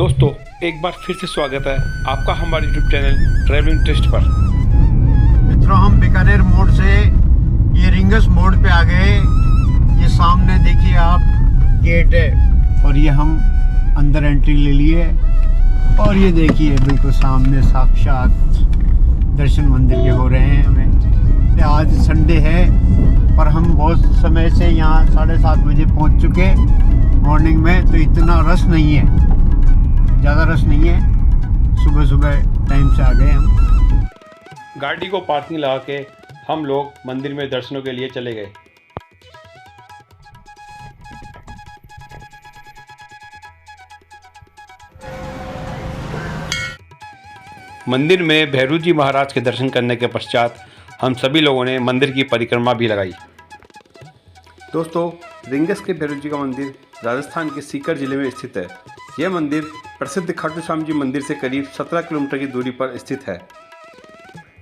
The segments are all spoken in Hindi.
दोस्तों एक बार फिर से स्वागत है आपका हमारे यूट्यूब चैनल ट्रैवलिंग टेस्ट पर। मित्रों, हम बीकानेर मोड़ से ये रिंगस मोड़ पे आ गए। ये सामने देखिए आप गेट है और ये हम अंदर एंट्री ले लिए और ये देखिए बिल्कुल सामने साक्षात दर्शन मंदिर के हो रहे हैं हमें। आज संडे है पर हम बहुत समय से यहाँ 7:30 बजे पहुँच चुके मॉर्निंग में, तो इतना रश नहीं है, ज़्यादा रश नहीं है। सुबह सुबह टाइम से आ गए हम। गाड़ी को पार्किंग लगा के हम लोग मंदिर में दर्शनों के लिए चले गए। मंदिर में भैरू जी महाराज के दर्शन करने के पश्चात हम सभी लोगों ने मंदिर की परिक्रमा भी लगाई। दोस्तों, रिंगस के भैरू जी का मंदिर राजस्थान के सीकर जिले में स्थित है। यह मंदिर प्रसिद्ध खाटू श्याम जी मंदिर से करीब 17 किलोमीटर की दूरी पर स्थित है।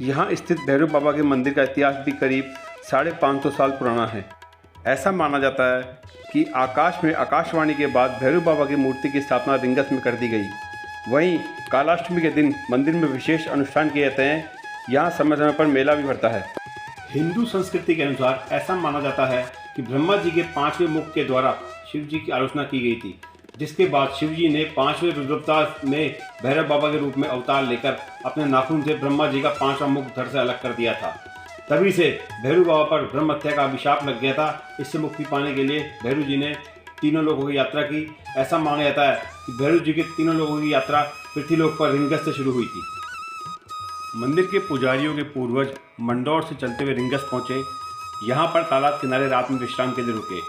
यहाँ स्थित भैरव बाबा के मंदिर का इतिहास भी करीब 550 साल पुराना है। ऐसा माना जाता है कि आकाश में आकाशवाणी के बाद भैरव बाबा की मूर्ति की स्थापना रिंगस में कर दी गई। वहीं कालाष्टमी के दिन मंदिर में विशेष अनुष्ठान किए जाते हैं। यहाँ समय समय पर मेला भी भरता है। हिंदू संस्कृति के अनुसार ऐसा माना जाता है कि ब्रह्मा जी के 5वें मुख के द्वारा शिव जी की आलोचना की गई थी, जिसके बाद शिव जी ने 5वें रुद्रावतार में भैरव बाबा के रूप में अवतार लेकर अपने नाखून से ब्रह्मा जी का 5वां मुख धड़ से अलग कर दिया था। तभी से भैरव बाबा पर ब्रह्म हत्या का अभिशाप लग गया था। इससे मुक्ति पाने के लिए भैरव जी ने तीनों लोगों की यात्रा की। ऐसा माना जाता है कि भैरव जी के तीनों लोगों की यात्रा पृथ्वीलोक पर रिंगस से शुरू हुई थी। मंदिर के पुजारियों के पूर्वज मंदौर से चलते हुए रिंगस पहुंचे। यहाँ पर तालाब किनारे रात में विश्राम के लिए रुके।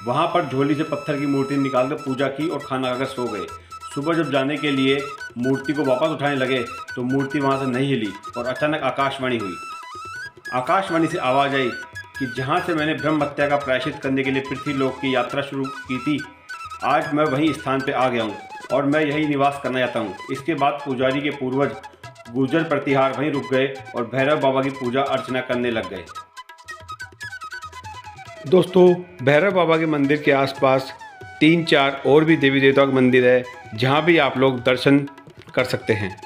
वहाँ पर झोली से पत्थर की मूर्ति निकालकर पूजा की और खाना खाकर सो गए। सुबह जब जाने के लिए मूर्ति को वापस उठाने लगे तो मूर्ति वहाँ से नहीं हिली और अचानक आकाशवाणी हुई। आकाशवाणी से आवाज़ आई कि जहाँ से मैंने ब्रह्म हत्या का प्रायश्चित करने के लिए पृथ्वीलोक की यात्रा शुरू की थी, आज मैं वही स्थान पर आ गया हूँ और मैं यही निवास करना चाहता हूँ। इसके बाद पुजारी के पूर्वज गुर्जर प्रतिहार वहीं रुक गए और भैरव बाबा की पूजा अर्चना करने लग गए। दोस्तों, भैरव बाबा के मंदिर के आसपास 3-4 और भी देवी देवताओं के मंदिर है, जहां भी आप लोग दर्शन कर सकते हैं।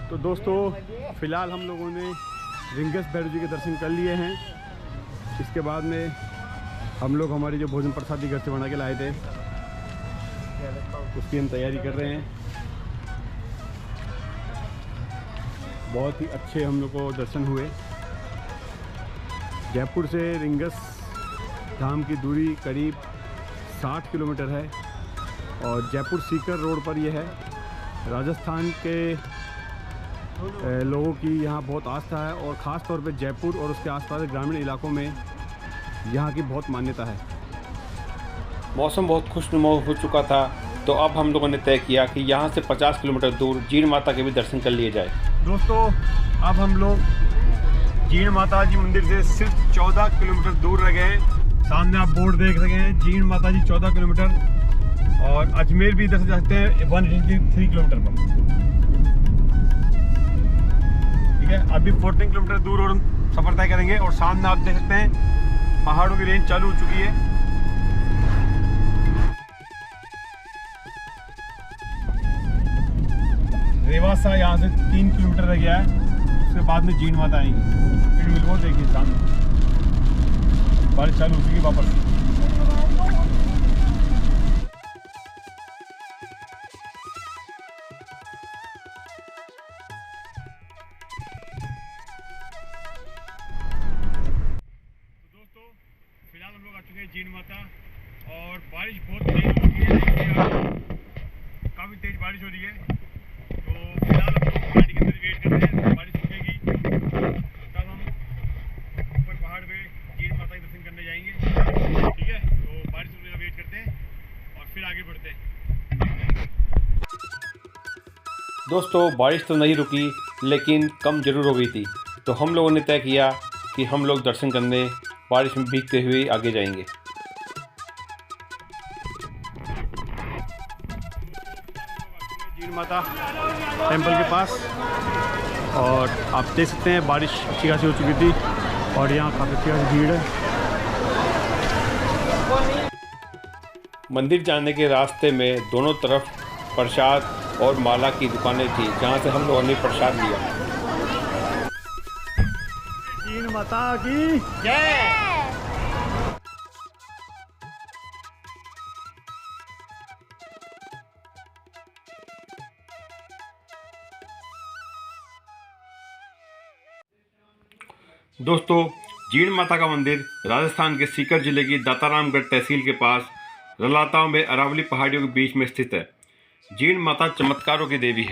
तो दोस्तों, फ़िलहाल हम लोगों ने रिंगस भैरव जी के दर्शन कर लिए हैं। इसके बाद में हम लोग हमारी जो भोजन प्रसादी घर से बना के लाए थे उसकी हम तैयारी कर रहे हैं। बहुत ही अच्छे हम लोग को दर्शन हुए। जयपुर से रिंगस धाम की दूरी करीब 60 किलोमीटर है और जयपुर सीकर रोड पर यह है। राजस्थान के लोगों की यहाँ बहुत आस्था है और ख़ास तौर पे जयपुर और उसके आसपास के ग्रामीण इलाकों में यहाँ की बहुत मान्यता है। मौसम बहुत खुशनुमा हो चुका था, तो अब हम लोगों ने तय किया कि यहाँ से 50 किलोमीटर दूर जीण माता के भी दर्शन कर लिए जाए। दोस्तों, अब हम लोग जीण माता जी मंदिर से सिर्फ 14 किलोमीटर दूर रह गए हैं। सामने आप बोर्ड देख रहे हैं, जीण माता जी 14 किलोमीटर, और अजमेर भी इधर से जा सकते हैं 183 किलोमीटर पर। अभी 14 किलोमीटर दूर और हम सफर तय करेंगे और सामने आप देख सकते हैं पहाड़ों की रेंज चालू हो चुकी है। रेवासा यहाँ से 3 किलोमीटर रह गया है। उसके बाद में जीण माता आएंगी। वो देखिए सामने बारिश चालू हो चुकी है वापस। फिलहाल हम लोग आ चुके हैं जीण माता और बारिश बहुत तेज हो रही है। काफ़ी तेज बारिश हो रही है, तो फिलहाल हम लोग गाड़ी के अंदर वेट कर रहे हैं। बारिश रुकेगी तब हम ऊपर पहाड़ पे जीण माता के दर्शन करने जाएंगे। ठीक है, तो बारिश रुकने का वेट करते हैं और फिर आगे बढ़ते हैं। दोस्तों बारिश तो नहीं रुकी लेकिन कम ज़रूर हो गई थी, तो हम लोगों ने तय किया कि हम लोग दर्शन करने बारिश में भीगते हुए आगे जाएंगे। जीण माता टेम्पल के पास, और आप देख सकते हैं बारिश अच्छी खासी हो चुकी थी और यहाँ काफ़ी अच्छी खासी भीड़ है। मंदिर जाने के रास्ते में दोनों तरफ प्रसाद और माला की दुकानें थी, जहाँ से हम लोगों ने प्रसाद लिया। जीण माता की जय। दोस्तों जीण माता का मंदिर राजस्थान के सीकर जिले की दातारामगढ़ तहसील के पास रलाताओं में अरावली पहाड़ियों के बीच में स्थित है। जीण माता चमत्कारों की देवी है।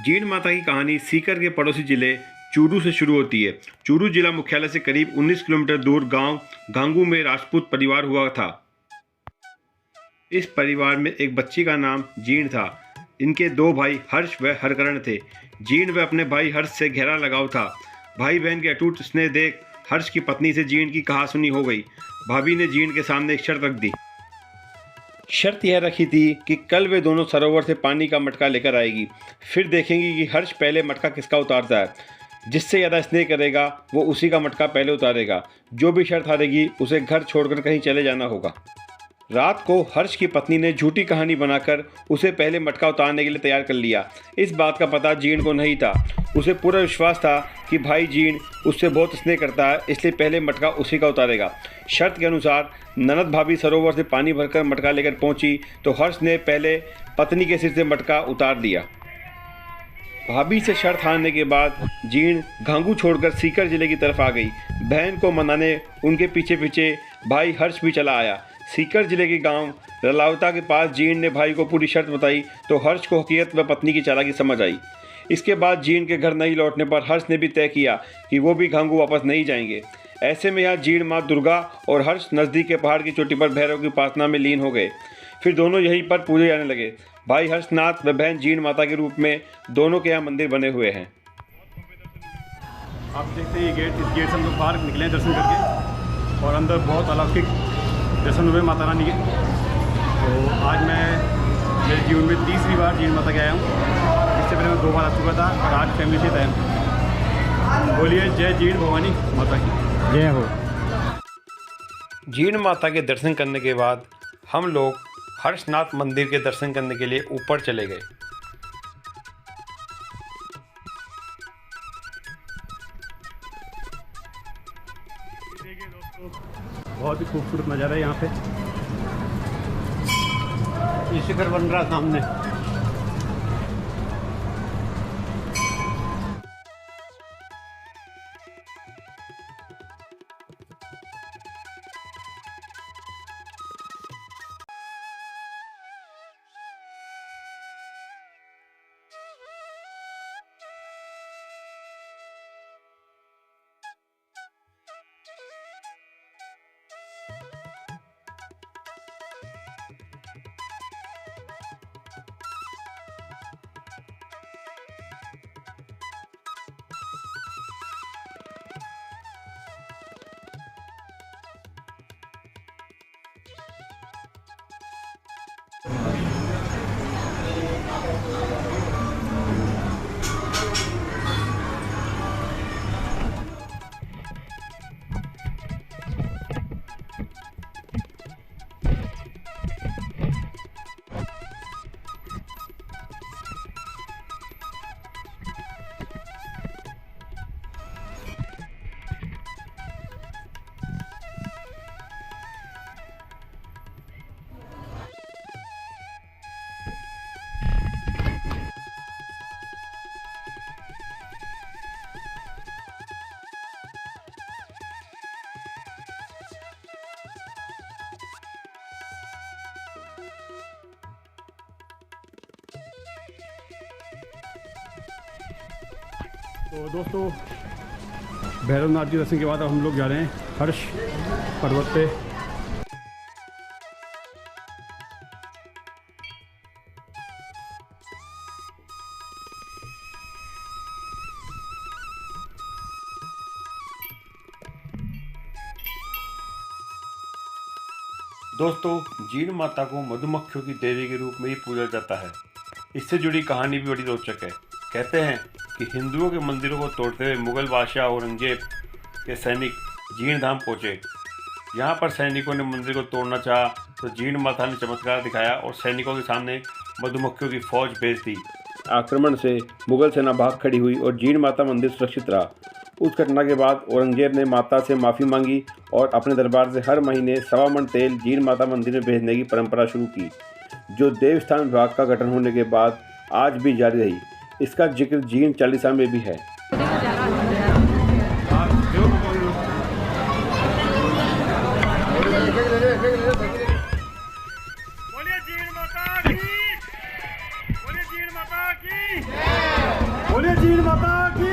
जीण माता की कहानी सीकर के पड़ोसी जिले चूरू से शुरू होती है। चूरू जिला मुख्यालय से करीब 19 किलोमीटर दूर गांव गांगू में राजपूत परिवार हुआ था। इस परिवार में एक बच्ची का नाम जीण था। इनके दो भाई हर्ष व हरकरण थे। जीण व अपने भाई हर्ष से गहरा लगाव था। भाई बहन के अटूट स्नेह देख हर्ष की पत्नी से जीण की कहासुनी हो गई। भाभी ने जीण के सामने एक शर्त रख दी। शर्त यह रखी थी कि कल वे दोनों सरोवर से पानी का मटका लेकर आएगी, फिर देखेंगी कि हर्ष पहले मटका किसका उतारता है। जिससे ज़्यादा स्नेह करेगा वो उसी का मटका पहले उतारेगा। जो भी शर्त हारेगी उसे घर छोड़कर कहीं चले जाना होगा। रात को हर्ष की पत्नी ने झूठी कहानी बनाकर उसे पहले मटका उतारने के लिए तैयार कर लिया। इस बात का पता जीण को नहीं था। उसे पूरा विश्वास था कि भाई जीण उससे बहुत स्नेह करता है, इसलिए पहले मटका उसी का उतारेगा। शर्त के अनुसार ननद भाभी सरोवर से पानी भरकर मटका लेकर पहुंची तो हर्ष ने पहले पत्नी के सिर से मटका उतार दिया। भाभी से शर्त हारने के बाद जीण घांगू छोड़कर सीकर जिले की तरफ आ गई। बहन को मनाने उनके पीछे पीछे भाई हर्ष भी चला आया। सीकर जिले के गांव रलावता के पास जीण ने भाई को पूरी शर्त बताई तो हर्ष को हकीकत व पत्नी की चालाकी समझ आई। इसके बाद जीण के घर नहीं लौटने पर हर्ष ने भी तय किया कि वो भी घांगू वापस नहीं जाएंगे। ऐसे में यहाँ जीण माँ दुर्गा और हर्ष नज़दीक के पहाड़ की चोटी पर भैरव की उपासना में लीन हो गए। फिर दोनों यहीं पर पूजे जाने लगे। भाई हर्षनाथ व बहन जीण माता के रूप में दोनों के यहाँ मंदिर बने हुए हैं। आप देखते हैं ये गेट, इस गेट से हम लोग बाहर निकले दर्शन करके और अंदर बहुत अलौकिक दर्शन हुए माता रानी के। तो आज मैं मेरे जीवन में तीसरी बार जीण माता के आया हूँ। इससे पहले मैं 2 बार आ चुका था और आज फैमिली से आया हूँ। बोलिए जय जीण भवानी माता की जय हो। जीण माता के दर्शन करने के बाद हम लोग हर्षनाथ मंदिर के दर्शन करने के लिए ऊपर चले गए। देखिए दोस्तों बहुत ही खूबसूरत नज़ारा है यहाँ पे। ये शिखर बन रहा सामने। तो दोस्तों भैरवनाथ जी दर्शन के बाद अब हम लोग जा रहे हैं हर्ष पर्वत पे। दोस्तों, जीण माता को मधुमक्खियों की देवी के रूप में ही पूजा जाता है। इससे जुड़ी कहानी भी बड़ी रोचक है। कहते हैं कि हिंदुओं के मंदिरों को तोड़ते हुए मुगल बादशाह औरंगजेब के सैनिक जीण धाम पहुँचे। यहाँ पर सैनिकों ने मंदिर को तोड़ना चाहा तो जीण माता ने चमत्कार दिखाया और सैनिकों के सामने मधुमक्खियों की फौज भेज दी। आक्रमण से मुगल सेना भाग खड़ी हुई और जीण माता मंदिर सुरक्षित रहा। उस घटना के बाद औरंगजेब ने माता से माफ़ी मांगी और अपने दरबार से हर महीने 1.25 मन तेल जीण माता मंदिर में भेजने की परंपरा शुरू की, जो देवस्थान विभाग का गठन होने के बाद आज भी जारी रही। इसका जिक्र जीण चालीसा में भी है। बोलिए जीण माता की, बोलिए जीण माता की, बोले जीण माता की।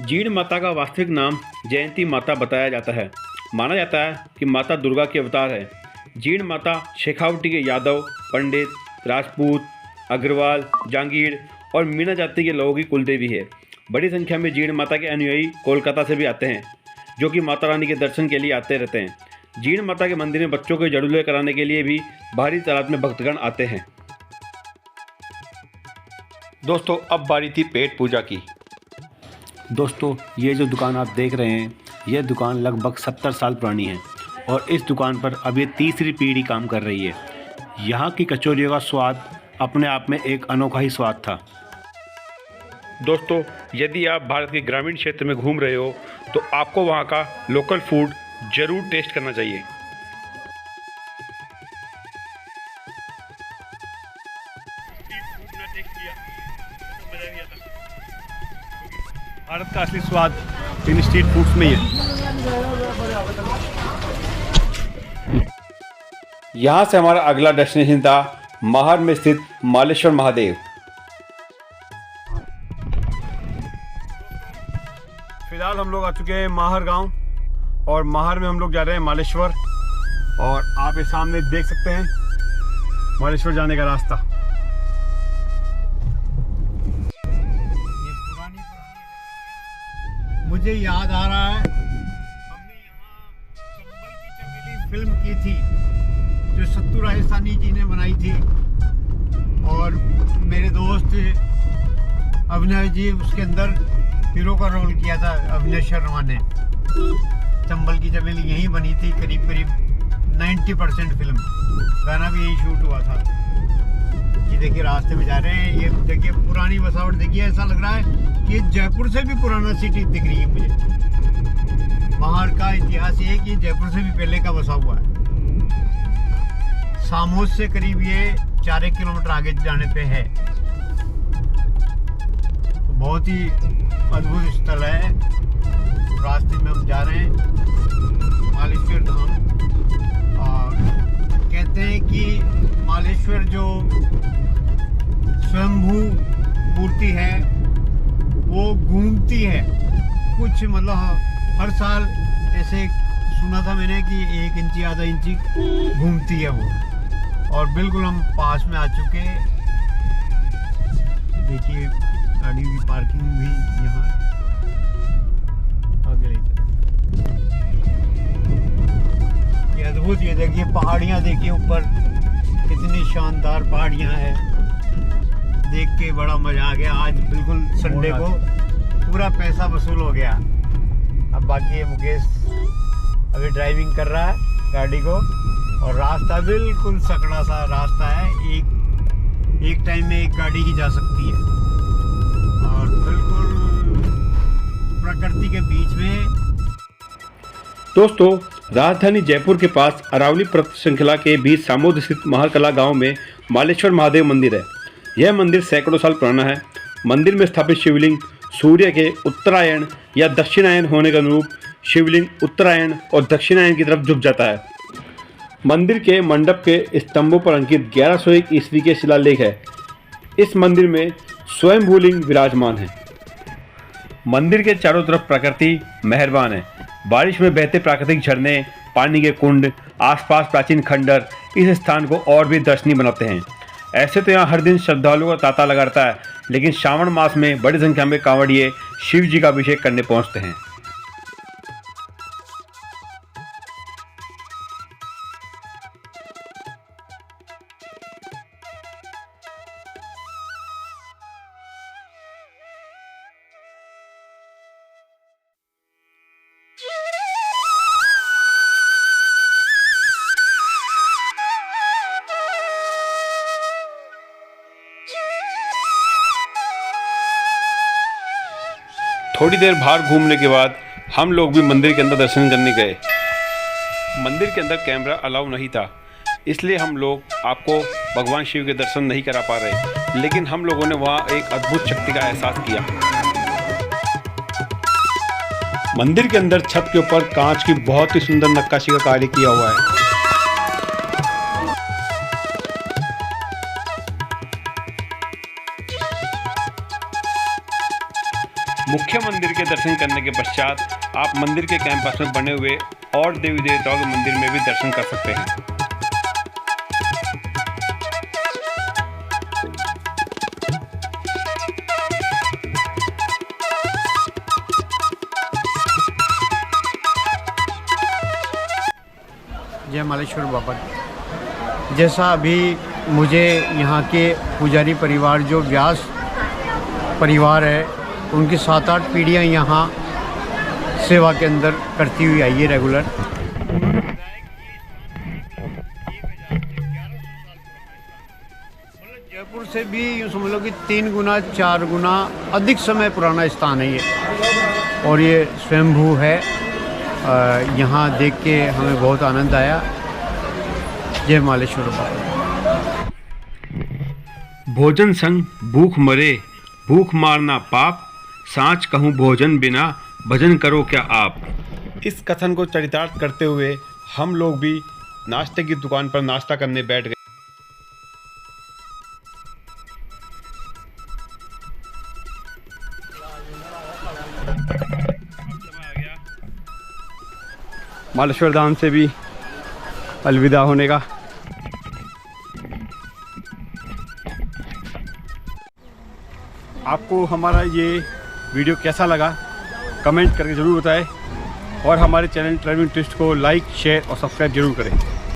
जीण माता का वास्तविक नाम जयंती माता बताया जाता है। माना जाता है कि माता दुर्गा के अवतार है। जीण माता शेखावटी के यादव, पंडित, राजपूत, अग्रवाल, जांगीर और मीणा जाति के लोगों की कुलदेवी है। बड़ी संख्या में जीण माता के अनुयायी कोलकाता से भी आते हैं, जो कि माता रानी के दर्शन के लिए आते रहते हैं। जीण माता के मंदिर में बच्चों के जड़ूले कराने के लिए भी भारी तादाद में भक्तगण आते हैं। दोस्तों, अब बारी थी पेट पूजा की। दोस्तों, ये जो दुकान आप देख रहे हैं, यह दुकान लगभग 70 साल पुरानी है और इस दुकान पर अब ये तीसरी पीढ़ी काम कर रही है। यहाँ की कचौरियों का स्वाद अपने आप में एक अनोखा ही स्वाद था। दोस्तों, यदि आप भारत के ग्रामीण क्षेत्र में घूम रहे हो तो आपको वहाँ का लोकल फूड ज़रूर टेस्ट करना चाहिए। स्ट्रीट फूड ना टेस्ट किया तो मज़ा नहीं आता। भारत का असली स्वाद इन स्ट्रीट फूड्स में ही है। यहाँ से हमारा अगला डेस्टिनेशन था माहर में स्थित मालेश्वर महादेव। फिलहाल हम लोग आ चुके हैं माहर गांव और माहर में हम लोग जा रहे हैं मालेश्वर, और आप ये सामने देख सकते हैं मालेश्वर जाने का रास्ता। मुझे याद आ रहा है, हमने यहाँ चंबल की चमेली फिल्म की थी जो सत्तू राजस्थानी जी ने बनाई थी, और मेरे दोस्त अभिनव जी उसके अंदर हीरो का रोल किया था। अभिनव शर्मा ने चंबल की चमेली यहीं बनी थी। करीब करीब 90% फिल्म, गाना भी यही शूट हुआ था। ये देखिए रास्ते में जा रहे हैं, ये देखिए पुरानी बसावट देखिए, ऐसा लग रहा है कि जयपुर से भी पुराना सिटी दिख रही है मुझे। माहर का इतिहास ये है कि जयपुर से भी पहले का बसा हुआ है। सामोद से करीब ये 4 किलोमीटर आगे जाने पे है। तो बहुत ही अद्भुत स्थल है। रास्ते में हम जा रहे हैं मालेश्वर धाम, और कहते हैं कि मालेश्वर जो स्वयंभू मूर्ति है वो घूमती है कुछ, मतलब हर साल ऐसे सुना था मैंने कि 1 इंची आधा इंची घूमती है वो। और बिल्कुल हम पास में आ चुके हैं। देखिए गाड़ी की पार्किंग भी यहाँ आगे ले चल। ये अद्भुत, ये देखिए पहाड़ियाँ देखिए ऊपर, कितनी शानदार पहाड़ियाँ हैं। देख के बड़ा मजा आ गया। आज बिल्कुल संडे को पूरा पैसा वसूल हो गया। अब बाकी ये मुकेश अभी ड्राइविंग कर रहा है गाड़ी को, और रास्ता बिल्कुल सकड़ा सा रास्ता है। एक टाइम में एक गाड़ी ही जा सकती है, और बिल्कुल प्रकृति के बीच में। दोस्तों, राजधानी जयपुर के पास अरावली पर्वत श्रृंखला के बीच सामोद स्थित महरकला गांव में मालेश्वर महादेव मंदिर है। यह मंदिर सैकड़ों साल पुराना है। मंदिर में स्थापित शिवलिंग सूर्य के उत्तरायण या दक्षिणायन होने के अनुरूप शिवलिंग उत्तरायण और दक्षिणायन की तरफ झुक जाता है। मंदिर के मंडप के स्तंभों पर अंकित 1101 ईस्वी के शिलालेख है। इस मंदिर में स्वयंभूलिंग विराजमान है। मंदिर के चारों तरफ प्रकृति मेहरबान है। बारिश में बहते प्राकृतिक झरने, पानी के कुंड, आसपास प्राचीन खंडर इस स्थान को और भी दर्शनीय बनाते हैं। ऐसे तो यहाँ हर दिन श्रद्धालुओं का तांता लगा रहता है, लेकिन श्रावण मास में बड़ी संख्या में कांवड़िए शिव जी का अभिषेक करने पहुँचते हैं। थोड़ी देर बाहर घूमने के बाद हम लोग भी मंदिर के अंदर दर्शन करने गए। मंदिर के अंदर कैमरा अलाउ नहीं था, इसलिए हम लोग आपको भगवान शिव के दर्शन नहीं करा पा रहे, लेकिन हम लोगों ने वहाँ एक अद्भुत शक्ति का एहसास किया। मंदिर के अंदर छत के ऊपर कांच की बहुत ही सुंदर नक्काशी का कार्य किया हुआ है। मुख्य मंदिर के दर्शन करने के पश्चात आप मंदिर के कैंपस में बने हुए और देवी देवताओं के मंदिर में भी दर्शन कर सकते हैं। जय मालेश्वर बाबा। जैसा अभी मुझे यहाँ के पुजारी परिवार जो व्यास परिवार है, उनकी 7-8 पीढ़ियाँ यहाँ सेवा के अंदर करती हुई आई है रेगुलर। जयपुर से भी यूँ समझ लो कि 3 गुना 4 गुना अधिक समय पुराना स्थान है ये, और ये स्वयंभू है। यहाँ देख के हमें बहुत आनंद आया। जय मालेश्वर बाबा। भोजन संग भूख मरे, भूख मारना पाप, सांच कहूँ भोजन बिना, भजन करो क्या आप। इस कथन को चरितार्थ करते हुए हम लोग भी नाश्ते की दुकान पर नाश्ता करने बैठ गए। मालेश्वर धाम से भी अलविदा होने का। आपको हमारा ये वीडियो कैसा लगा कमेंट करके ज़रूर बताएं, और हमारे चैनल ट्रैवलिंग ट्विस्ट को लाइक, शेयर और सब्सक्राइब जरूर करें।